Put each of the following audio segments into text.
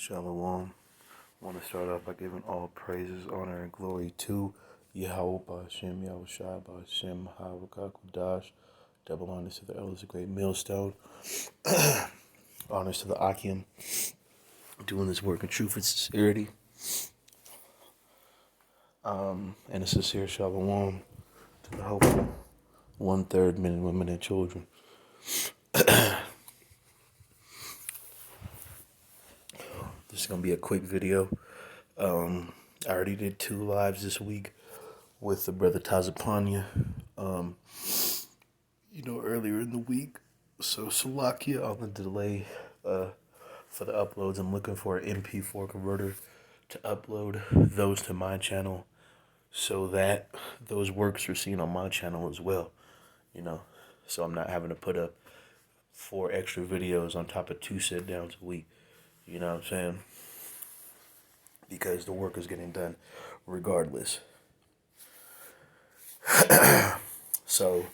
Shalom. I want to start off by giving all praises, honor, and glory to Yahweh Ba'Shem, Yahushua Ba'Shem, Hawakakwadash. Double honors to the elders of Great Millstone. Honors to the Akim, doing this work in truth and sincerity. And a sincere shalom to the hopeful 1/3 men and women and children. This is going to be a quick video. I already did 2 lives this week with the brother Tazapanya, earlier in the week. So Salakia on the delay for the uploads. I'm looking for an MP4 converter to upload those to my channel so that those works are seen on my channel as well, so I'm not having to put up 4 extra videos on top of 2 sit downs a week. You know what I'm saying? Because the work is getting done regardless. So,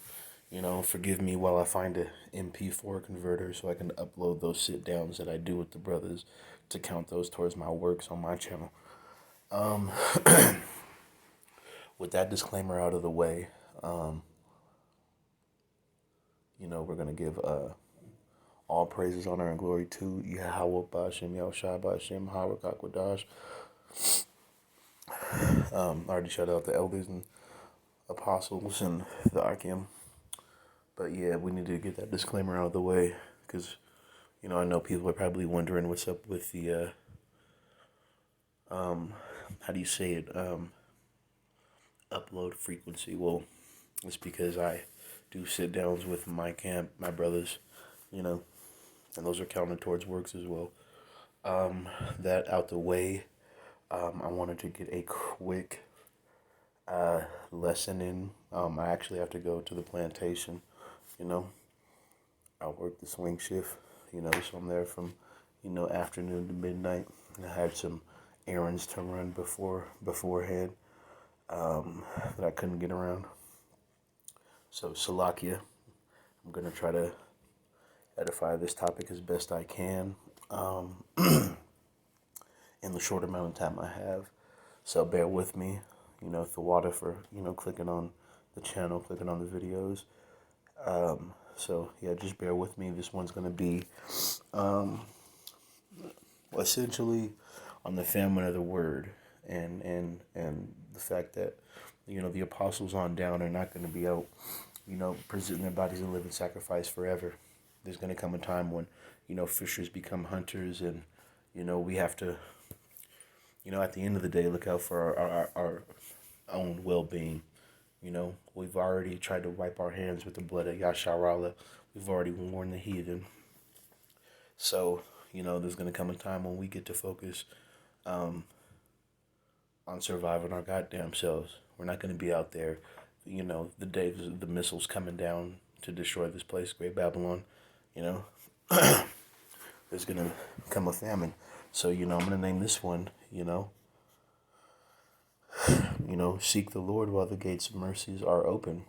forgive me while I find an MP4 converter so I can upload those sit downs that I do with the brothers to count those towards my works on my channel. With that disclaimer out of the way, we're going to give all praises, honor, and glory to Yahweh Ba'Shem, Yahushua Ba'Shem, Hawakakwadash. I already shout out the elders and apostles and the Akim. But yeah, we need to get that disclaimer out of the way because, I know people are probably wondering what's up with the, how do you say it, upload frequency. Well, it's because I do sit downs with my brothers, and those are counted towards works as well. That out the way, I wanted to get a quick lesson in. I actually have to go to the plantation, I work the swing shift, so I'm there from, afternoon to midnight. I had some errands to run beforehand that I couldn't get around. So Salakia, I'm going to try to edify this topic as best I can in the short amount of time I have. So bear with me, the water for, clicking on the channel, clicking on the videos. So yeah, just bear with me. This one's going to be essentially on the famine of the word and the fact that, the apostles on down are not going to be out, presenting their bodies a living sacrifice forever. There's going to come a time when, fishers become hunters and, we have to, at the end of the day, look out for our own well-being. We've already tried to wipe our hands with the blood of Yasharallah. We've already warned the heathen. So, there's going to come a time when we get to focus on surviving our goddamn selves. We're not going to be out there, the days of the missiles coming down to destroy this place, Great Babylon, There's going to come a famine. So, I'm going to name this one, seek the Lord while the gates of mercies are open.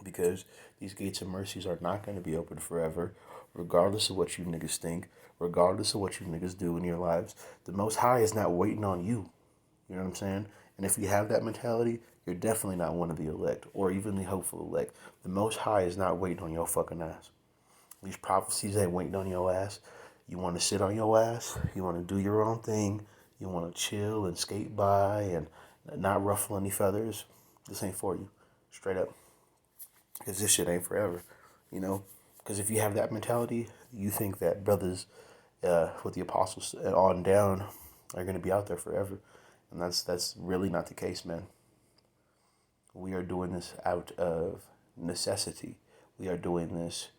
Because these gates of mercies are not going to be open forever, regardless of what you niggas think, regardless of what you niggas do in your lives. The Most High is not waiting on you. You know what I'm saying? And if you have that mentality, you're definitely not one of the elect, or even the hopeful elect. The Most High is not waiting on your fucking ass. These prophecies ain't waiting on your ass. You want to sit on your ass. You want to do your own thing. You want to chill and skate by and not ruffle any feathers. This ain't for you. Straight up. Because this shit ain't forever, Because if you have that mentality, you think that brothers with the apostles on down are going to be out there forever. And that's really not the case, man. We are doing this out of necessity. We are doing this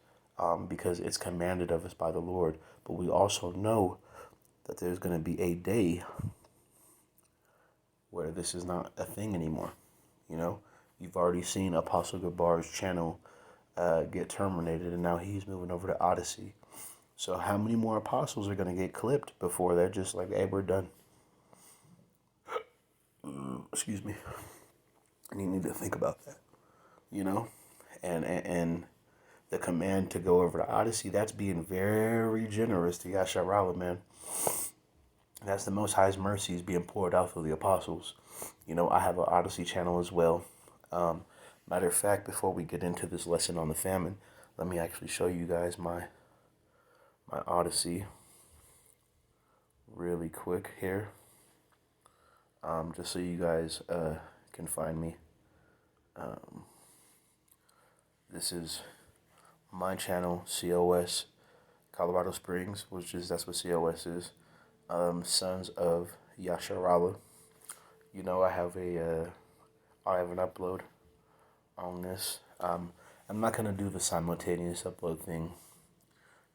because it's commanded of us by the Lord. But we also know that there's going to be a day where this is not a thing anymore, You've already seen Apostle Gabar's channel get terminated, and now he's moving over to Odyssey. So how many more apostles are going to get clipped before they're just like, hey, we're done? Excuse me. And you need to think about that, And the command to go over to Odyssey, that's being very generous to Yasharallah, man. That's the Most High's mercies being poured out through the apostles. I have an Odyssey channel as well. Um, Matter of fact, before we get into this lesson on the famine, let me actually show you guys my Odyssey really quick here, just so you guys can find me. This is my channel, COS Colorado Springs, that's what COS is. Sons of Yasharala. I have an upload on this. I'm not gonna do the simultaneous upload thing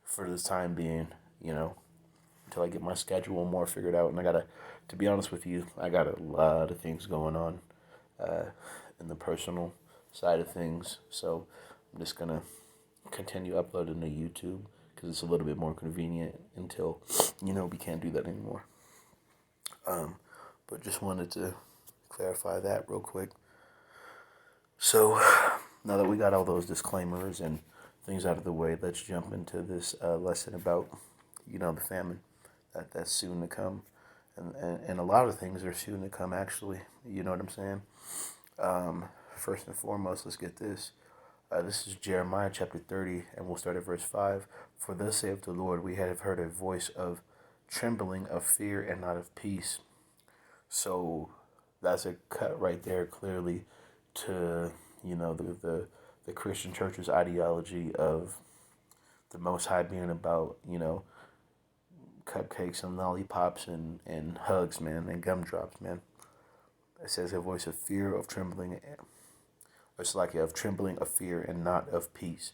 for the time being, until I get my schedule more figured out. And to be honest with you, I got a lot of things going on uh, in the personal side of things. So I'm just gonna continue uploading to YouTube because it's a little bit more convenient until we can't do that anymore. But just wanted to clarify that real quick. So now that we got all those disclaimers and things out of the way, let's jump into this lesson about the famine that's soon to come, and a lot of things are soon to come actually. You know what I'm saying? First and foremost, let's get this. This is Jeremiah chapter 30, and we'll start at verse 5. For thus saith the Lord, we have heard a voice of trembling, of fear, and not of peace. So that's a cut right there clearly to, the Christian church's ideology of the Most High being about, cupcakes and lollipops and hugs, man, and gumdrops, man. It says a voice of fear, of trembling, it's like of trembling, of fear, and not of peace.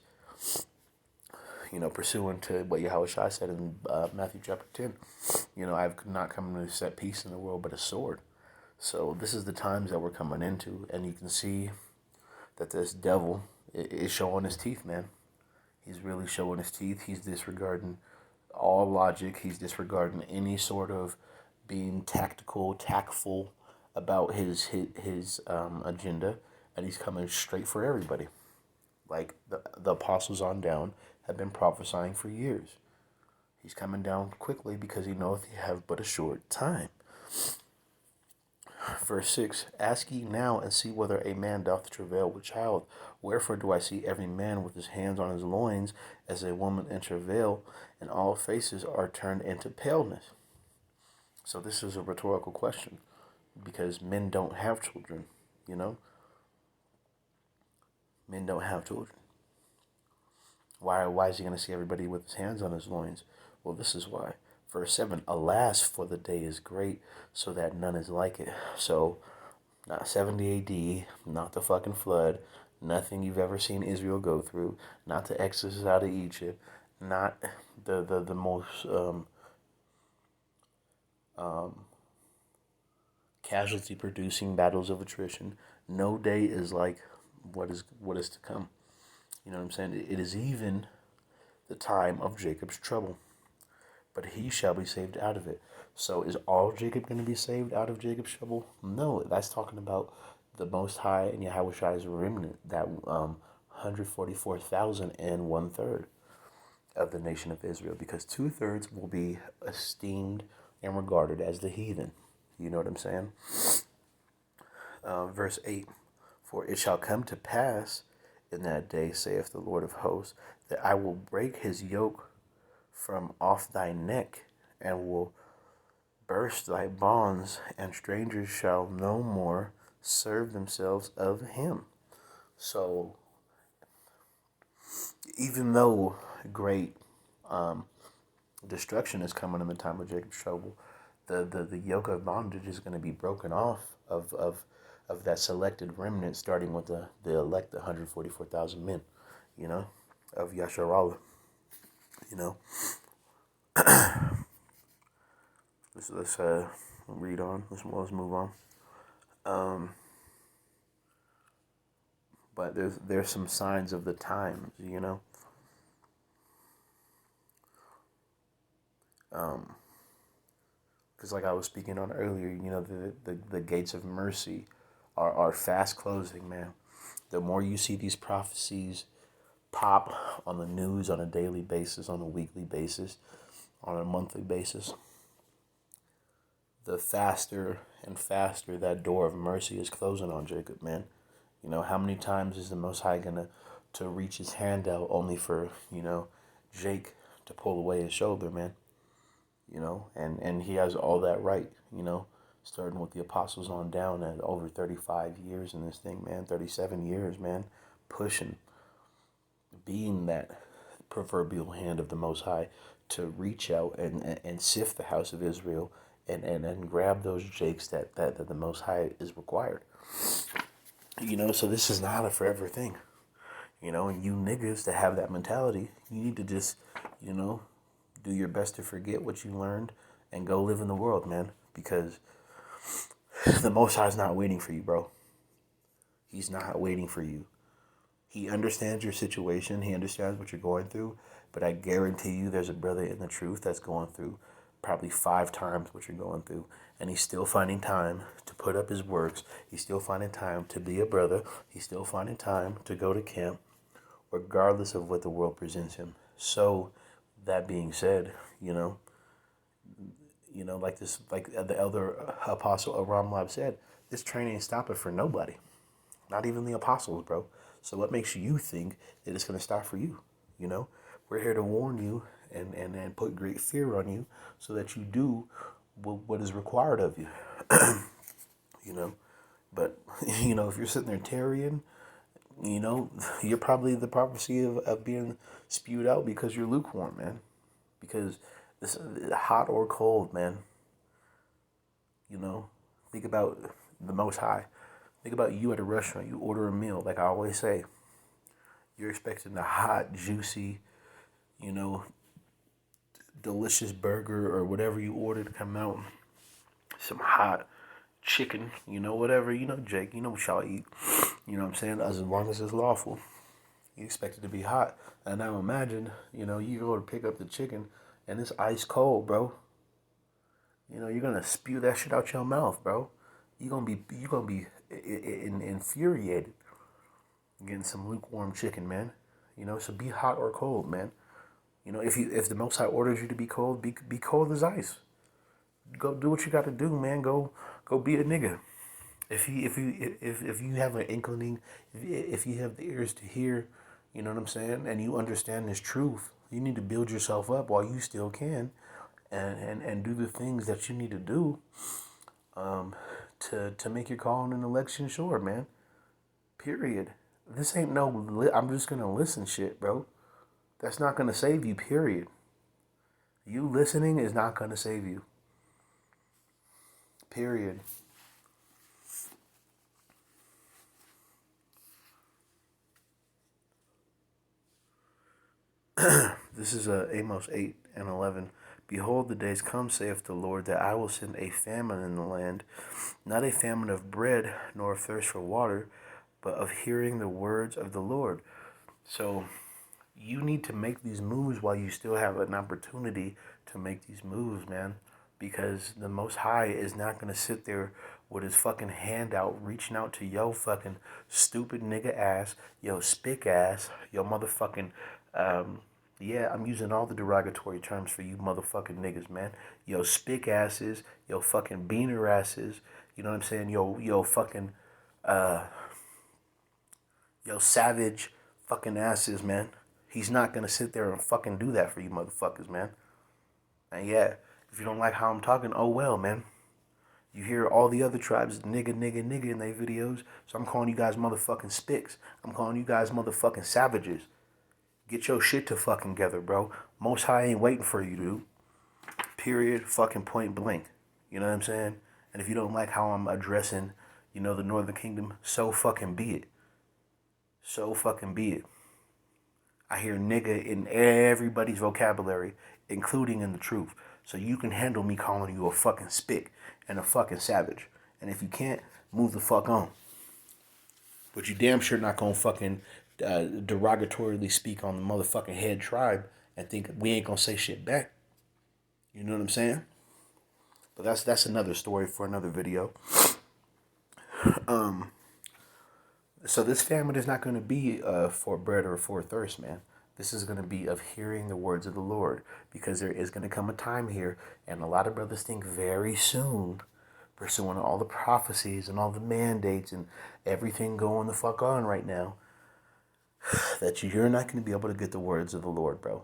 Pursuant to what Yahushua said in Matthew chapter 10, I've not come to set peace in the world, but a sword. So this is the times that we're coming into, and you can see that this devil is showing his teeth, man. He's really showing his teeth. He's disregarding all logic. He's disregarding any sort of being tactful about his agenda, and he's coming straight for everybody. Like the apostles on down have been prophesying for years. He's coming down quickly because he knoweth he have but a short time. Verse 6, Ask ye now and see whether a man doth travail with child. Wherefore do I see every man with his hands on his loins, as a woman in travail, and all faces are turned into paleness. So this is a rhetorical question, because men don't have children, Men don't have children. Why is he going to see everybody with his hands on his loins? Well, this is why. Verse 7, Alas, for the day is great, so that none is like it. So, not 70 AD, not the fucking flood, nothing you've ever seen Israel go through, not the exodus out of Egypt, not the most casualty-producing battles of attrition. No day is like what is to come. You know what I'm saying? It is even the time of Jacob's trouble, but he shall be saved out of it. So is all Jacob going to be saved out of Jacob's trouble? No, that's talking about the Most High and Yahushua's remnant, that 144,000 and 1/3 of the nation of Israel, because 2/3 will be esteemed and regarded as the heathen. You know what I'm saying? Verse 8, For it shall come to pass in that day, saith the Lord of hosts, that I will break his yoke from off thy neck, and will burst thy bonds, and strangers shall no more serve themselves of him. So, even though great destruction is coming in the time of Jacob's trouble, the yoke of bondage is going to be broken off of that selected remnant, starting with the elect 144,000 men, of Yasharallah, Let's read on. Let's move on. But there's some signs of the times, because like I was speaking on earlier, the gates of mercy are fast closing, man. The more you see these prophecies pop on the news on a daily basis, on a weekly basis, on a monthly basis, the faster and faster that door of mercy is closing on Jacob, man. You know, how many times is the Most High gonna to reach his hand out only for, Jake to pull away his shoulder, man? And he has all that right, starting with the apostles on down at over 35 years in this thing, man, 37 years, man, pushing, being that proverbial hand of the Most High to reach out and sift the house of Israel and grab those jakes that the Most High is required. So this is not a forever thing. And you niggas that have that mentality, you need to just, do your best to forget what you learned and go live in the world, man. Because the Most High is not waiting for you, bro. He's not waiting for you. He understands your situation. He understands what you're going through. But I guarantee you there's a brother in the truth that's going through probably 5 times what you're going through. And he's still finding time to put up his works. He's still finding time to be a brother. He's still finding time to go to camp, regardless of what the world presents him. So, that being said, like the elder apostle Aram Lab said, this train ain't stopping for nobody, not even the apostles, bro. So what makes you think that it's gonna stop for you? We're here to warn you and put great fear on you so that you do what is required of you. But if you're sitting there tarrying, you're probably the prophecy of being spewed out because you're lukewarm, man. Because this hot or cold, man. Think about the Most High. Think about you at a restaurant. You order a meal, like I always say. You're expecting a hot, juicy, delicious burger or whatever you order to come out. Some hot chicken, whatever, Jake, what y'all eat. You know what I'm saying? As long as it's lawful. You expect it to be hot. And now imagine, you go to pick up the chicken and it's ice cold, bro. You're gonna spew that shit out your mouth, bro. You're gonna be infuriated getting some lukewarm chicken, man. So be hot or cold, man. If the Most High orders you to be cold, be cold as ice. Go do what you got to do, man. Go be a nigga. If you have an inkling, if you have the ears to hear, you know what I'm saying, and you understand this truth, you need to build yourself up while you still can, and do the things that you need to do, to make your calling and election sure, man. Period. This ain't no I'm just gonna listen shit, bro. That's not gonna save you. Period. You listening is not gonna save you. Period. This is Amos 8 and 11. Behold, the days come, saith the Lord, that I will send a famine in the land, not a famine of bread, nor of thirst for water, but of hearing the words of the Lord. So you need to make these moves while you still have an opportunity to make these moves, man. Because the Most High is not going to sit there with his fucking hand out, reaching out to yo fucking stupid nigga ass, yo spick ass, yo motherfucking, yeah, I'm using all the derogatory terms for you motherfucking niggas, man. Yo spick asses, yo fucking beaner asses, you know what I'm saying? Yo fucking, yo savage fucking asses, man. He's not going to sit there and fucking do that for you motherfuckers, man. And yeah, if you don't like how I'm talking, oh well, man. You hear all the other tribes nigga in their videos, so I'm calling you guys motherfucking spicks. I'm calling you guys motherfucking savages. Get your shit to fucking together, bro. Most High ain't waiting for you, dude. Period. Fucking point blank. You know what I'm saying? And if you don't like how I'm addressing, the Northern Kingdom, so fucking be it. So fucking be it. I hear nigga in everybody's vocabulary, including in the truth. So you can handle me calling you a fucking spick and a fucking savage. And if you can't, move the fuck on. But you damn sure not gonna fucking derogatorily speak on the motherfucking head tribe and think we ain't gonna say shit back. You know what I'm saying? But that's another story for another video. So this famine is not going to be for bread or for thirst, man. This is going to be of hearing the words of the Lord, because there is going to come a time here, and a lot of brothers think very soon, pursuing all the prophecies and all the mandates and everything going the fuck on right now, that you're not going to be able to get the words of the Lord, bro.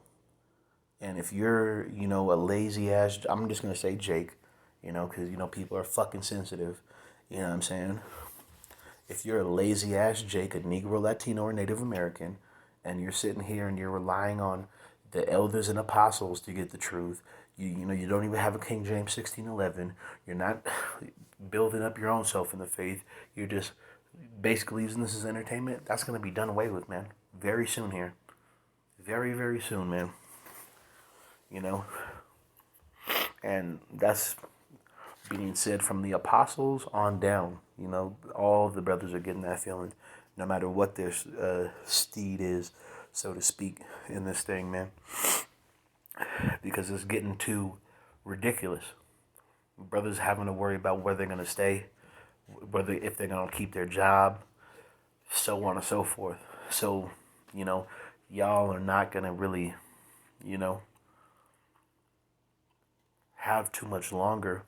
And if you're, a lazy ass, I'm just going to say Jake, because, people are fucking sensitive. You know what I'm saying? If you're a lazy ass Jake, a Negro, Latino, or Native American, and you're sitting here and you're relying on the elders and apostles to get the truth, you don't even have a King James 1611. You're not building up your own self in the faith. You're just basically using this as entertainment. That's going to be done away with, man. Very soon here. Very, very soon, man. And that's being said from the apostles on down. All the brothers are getting that feeling, no matter what their steed is, so to speak, in this thing, man. Because it's getting too ridiculous. Brothers having to worry about where they're going to stay, if they're going to keep their job, so on and so forth. So, y'all are not going to really, have too much longer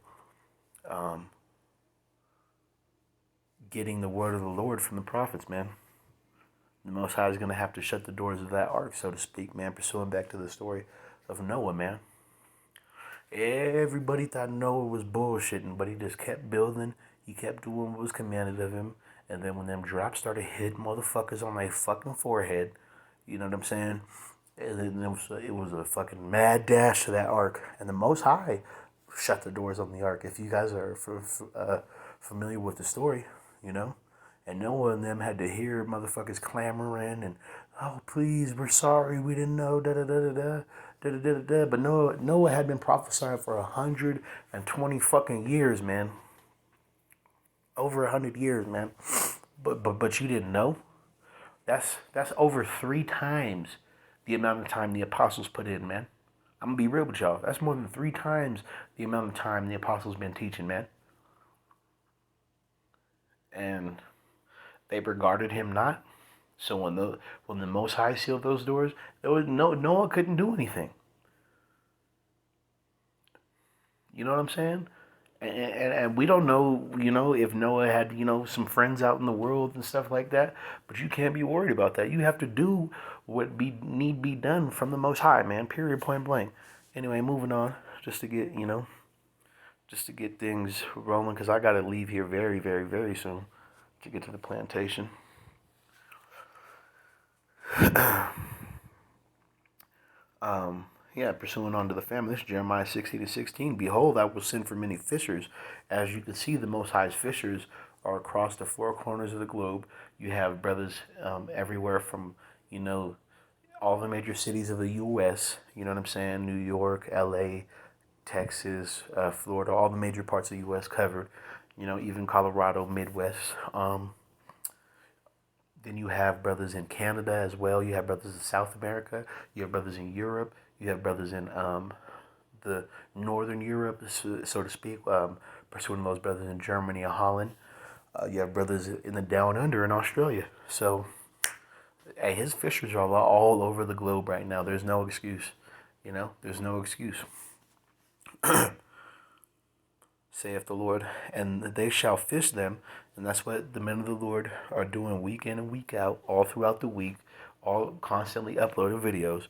getting the word of the Lord from the prophets, man. The Most High is going to have to shut the doors of that ark, so to speak, man. Pursuing back to the story of Noah, man. Everybody thought Noah was bullshitting, but he just kept building. He kept doing what was commanded of him. And then when them drops started hitting motherfuckers on their fucking forehead, you know what I'm saying? And then it was a fucking mad dash to that ark. And the Most High shut the doors on the ark. If you guys are familiar with the story, And Noah and them had to hear motherfuckers clamoring and, oh, please, we're sorry, we didn't know, da-da-da-da-da, da-da-da-da-da. But Noah had been prophesying for 120 fucking years, man. Over 100 years, man. But you didn't know? That's over 3 times the amount of time the apostles put in, man. I'm going to be real with y'all. That's more than 3 times the amount of time the apostles been teaching, man. And they regarded him not. So when the Most High sealed those doors, Noah couldn't do anything. You know what I'm saying? And we don't know, if Noah had, some friends out in the world and stuff like that. But you can't be worried about that. You have to do what need be done from the Most High, man. Period. Point blank. Anyway, moving on, just to get things rolling, because I gotta leave here very, very, very soon to get to the plantation. Pursuing on to the family. This is Jeremiah 60-16. Behold, I will send for many fishers. As you can see, the Most High's fishers are across the 4 corners of the globe. You have brothers everywhere from, all the major cities of the U.S., you know what I'm saying? New York, L.A., Texas, Florida, all the major parts of the U.S. covered. Even Colorado, Midwest. Then you have brothers in Canada as well. You have brothers in South America. You have brothers in Europe. You have brothers in the Northern Europe, so to speak, pursuing those brothers in Germany and Holland. You have brothers in the Down Under in Australia. So, hey, his fishers are all over the globe right now. There's no excuse. There's no excuse. Saith the Lord, and they shall fish them. And that's what the men of the Lord are doing week in and week out, all throughout the week, all constantly uploading videos.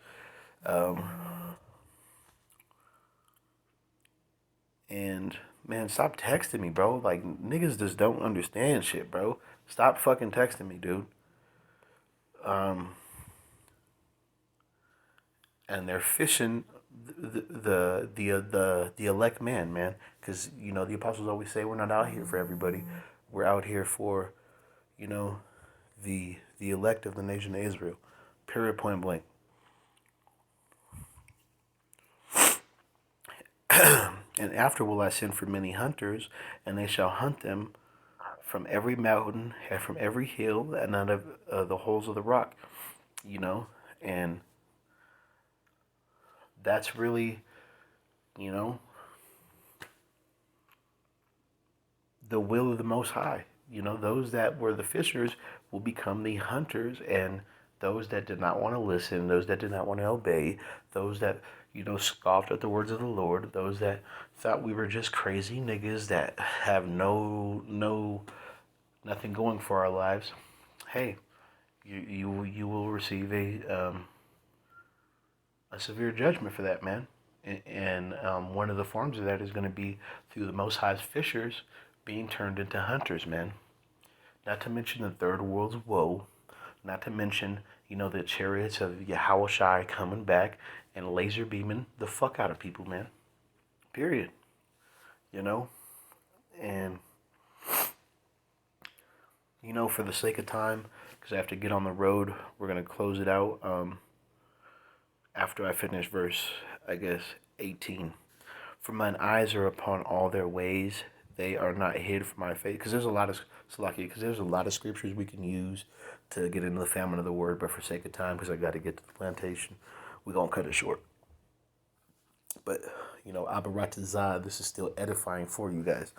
And man, stop texting me, bro. Like, niggas just don't understand shit, bro. Stop fucking texting me, dude. And they're fishing the elect man, because the apostles always say we're not out here for everybody. We're out here for, the elect of the nation of Israel. Period. Point blank. And after will I send for many hunters, and they shall hunt them from every mountain and from every hill and out of the holes of the rock. And that's really, the will of the Most High. Those that were the fishers will become the hunters, and those that did not want to listen, those that did not want to obey, those that, scoffed at the words of the Lord, those that thought we were just crazy niggas that have nothing going for our lives. Hey, you will receive a severe judgment for that, man. And one of the forms of that is going to be through the Most High's fishers being turned into hunters, man. Not to mention the third world's woe. Not to mention, the chariots of Yahushai coming back and laser beaming the fuck out of people, man. Period. And, for the sake of time, because I have to get on the road, we're going to close it out after I finish verse, 18. For mine eyes are upon all their ways. They are not hid from my face. Because there's a lot of scriptures we can use to get into the famine of the word, but for sake of time, because I got to get to the plantation, we're going to cut it short. But, Abaratazah, this is still edifying for you guys.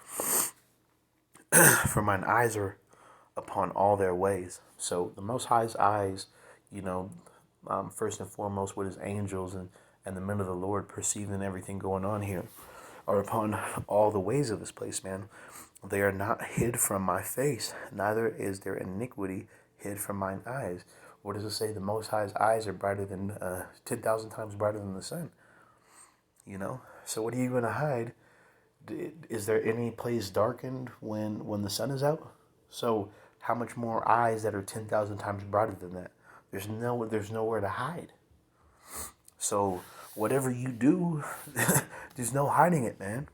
For mine eyes are upon all their ways. So the Most High's eyes, first and foremost with his angels and the men of the Lord perceiving everything going on here, are upon all the ways of this place, man. They are not hid from my face, neither is their iniquity hid from mine eyes. What does it say? The Most High's eyes are brighter than 10,000 times brighter than the sun. So what are you going to hide? Is there any place darkened when the sun is out? So how much more eyes that are 10,000 times brighter than that? There's nowhere to hide. So whatever you do, there's no hiding it, man.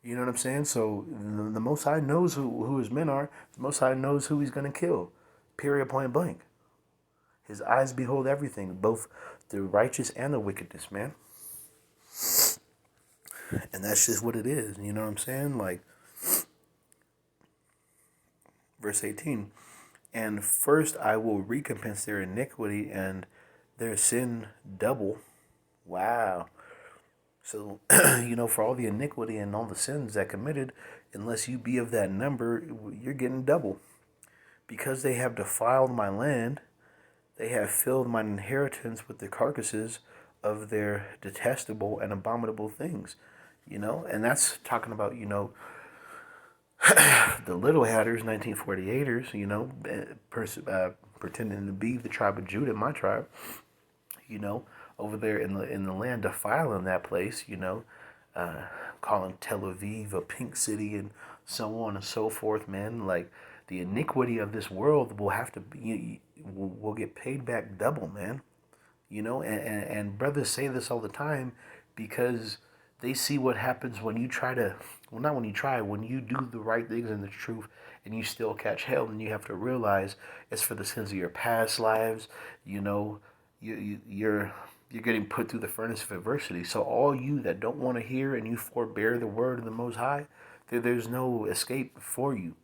You know what I'm saying? So the Most High knows who his men are. The Most High knows who he's going to kill. Period, point blank. His eyes behold everything, both the righteous and the wickedness, man. And that's just what it is. You know what I'm saying? Like, verse 18. And first I will recompense their iniquity and their sin double. Wow. So, for all the iniquity and all the sins that committed, unless you be of that number, you're getting double. Because they have defiled my land, they have filled mine inheritance with the carcasses of their detestable and abominable things. And that's talking about, the little hatters, 1948ers, pretending to be the tribe of Judah, my tribe, over there in the land, defiling that place, calling Tel Aviv a pink city and so on and so forth, man. Like, the iniquity of this world will have to be, will get paid back double, man. And brothers say this all the time because they see what happens when you try to, well, not when you try, when you do the right things and the truth and you still catch hell, and you have to realize it's for the sins of your past lives. You're getting put through the furnace of adversity. So all you that don't want to hear and you forbear the word of the Most High, there's no escape for you.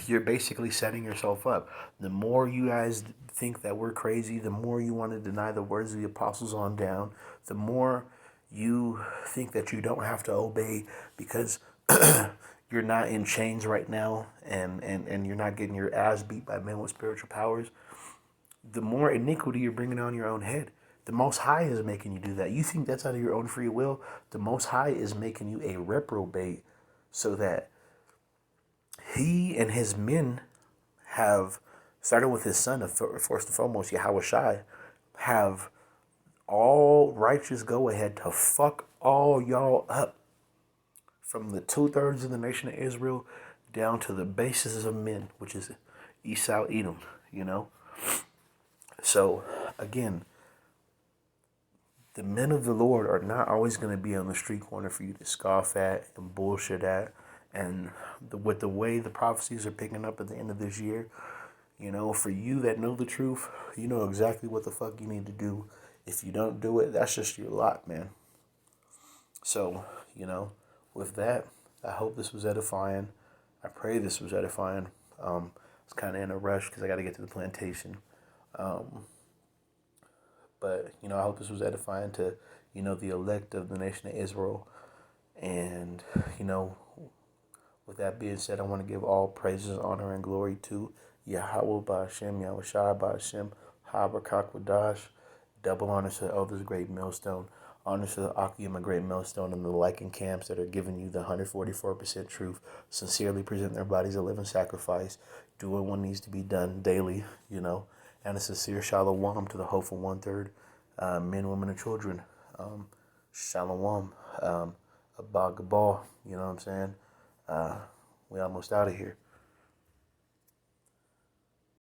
You're basically setting yourself up. The more you guys think that we're crazy, the more you want to deny the words of the apostles on down, the more you think that you don't have to obey because you're not in chains right now and you're not getting your ass beat by men with spiritual powers, the more iniquity you're bringing on your own head. The Most High is making you do that. You think that's out of your own free will? The Most High is making you a reprobate so that he and his men have, started with his son, first and foremost, Yahushai, have all righteous go ahead to fuck all y'all up. From the 2/3 of the nation of Israel down to the basis of men, which is Esau, Edom, So, again, the men of the Lord are not always going to be on the street corner for you to scoff at and bullshit at. And with the way the prophecies are picking up at the end of this year, for you that know the truth, you know exactly what the fuck you need to do. If you don't do it, that's just your lot, man. So, with that, I hope this was edifying. I pray this was edifying. I was kind of in a rush because I got to get to the plantation. But, I hope this was edifying to, the elect of the nation of Israel. And, with that being said, I want to give all praises, honor, and glory to Yahweh Ba'Hashem, Yahweh Shai Ba'Hashem, Habakkuk double honor to the elders, great millstone, honor to the Akiyama, great millstone, and the Lycan camps that are giving you the 144% truth, sincerely present their bodies a living sacrifice, doing what needs to be done daily, and a sincere shalom to the hopeful one-third, men, women, and children. Shalom, Abba Gabal, you know what I'm saying? We almost out of here.